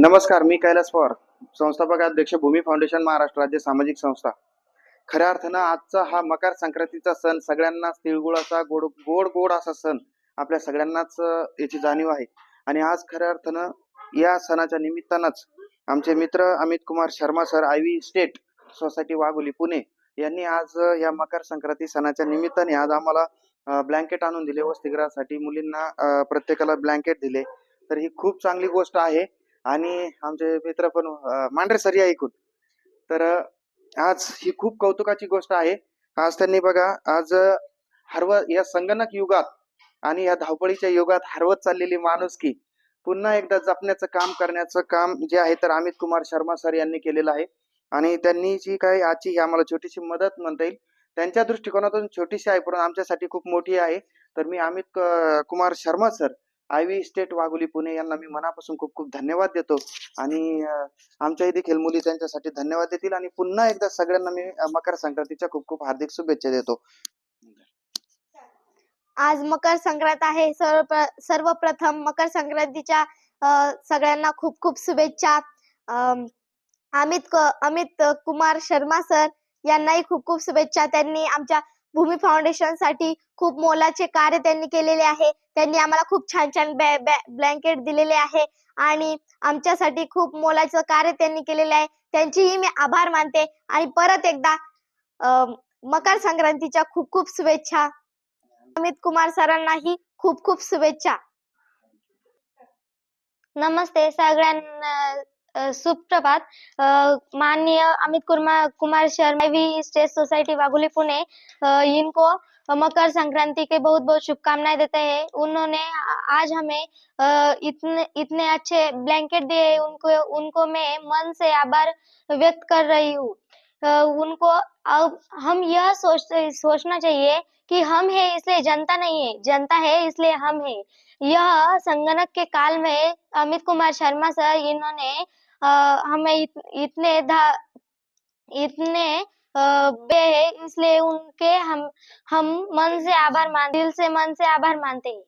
नमस्कार, मी कैलास पवार, संस्थापक अध्यक्ष भूमी फाउंडेशन महाराष्ट्र राज्य सामाजिक संस्था. खऱ्या अर्थानं आजचा हा मकर संक्रांतीचा सण सगळ्यांनाच तिळगुळाचा गोड गोड गोड असा सण आपल्या सगळ्यांनाच याची जाणीव आहे. आणि आज खऱ्या अर्थानं या सणाच्या निमित्तानंच आमचे मित्र Amit Kumar Sharma sir, Ivy state society Wagholi Pune यांनी आज या मकर संक्रांती सणाच्या निमित्ताने आज आम्हाला ब्लँकेट आणून दिले. वसतिगृहासाठी मुलींना प्रत्येकाला ब्लँकेट दिले. तर ही खूप चांगली गोष्ट आहे. आणि आमचे मित्र पण मांढरे सर या ऐकून. तर आज ही खूप कौतुकाची गोष्ट आहे. आज त्यांनी बघा, आज या संगणक युगात आणि या धावपळीच्या युगात हरवत चाललेली माणुसकी पुन्हा एकदा जपण्याचं काम करण्याचं काम जे आहे तर अमित कुमार शर्मा सर यांनी केलेलं आहे. आणि त्यांनी जी काही आजची ही आम्हाला छोटीशी मदत म्हणता येईल, त्यांच्या दृष्टिकोनातून छोटीशी आहे पण आमच्यासाठी खूप मोठी आहे. तर मी Amit Kumar Sharma sir, Ivy estate Wagholi Pune यांना मी मनापासून खूप खूप धन्यवाद देतो. आणि आमच्याही देखील मुली त्यांच्यासाठी धन्यवाद देतील. आणि पुन्हा एकदा सगळ्यांना मी मकर संक्रांतीच्या खूप खूप हार्दिक शुभेच्छा देतो. आज मकर संक्रांत आहे. सर्वप्रथम मकर संक्रांतीच्या सगळ्यांना खूप खूप शुभेच्छा. अमित कुमार शर्मा सर यांनाही खूप खूप शुभेच्छा. त्यांनी आमच्या भूमी फाउंडेशन साठी खूप मोलाचे कार्य त्यांनी केलेले आहे. त्यांनी आम्हाला खूप छान छान ब्लँकेट दिलेले आहे आणि आमच्यासाठी खूप मोलाचं कार्य त्यांनी केलेले आहे. त्यांचीही मी आभार मानते. आणि परत एकदा मकर संक्रांतीच्या खूप खूप शुभेच्छा. अमित कुमार सरांनाही खूप खूप शुभेच्छा. नमस्ते सगळ्यांना, सुप्रभात. माननीय अमित कुमार शर्मा भी स्टेट सोसाइटी वाघोली पुणे इनको मकर संक्रांति के बहुत बहुत शुभकामनाएं देते हैं. उन्होंने आज हमें इतने इतने अच्छे ब्लैंकेट दिए. उनको मैं मन से आभार व्यक्त कर रही हूँ. उनको अब हम यह सोचना चाहिए कि हम है इसलिए जनता नहीं है, जनता है इसलिए हम है. यह संगणक के काल में अमित कुमार शर्मा सर इन्होंने हमें इतने बे इसलिए उनके हम दिल से मन से आभार मानते हैं.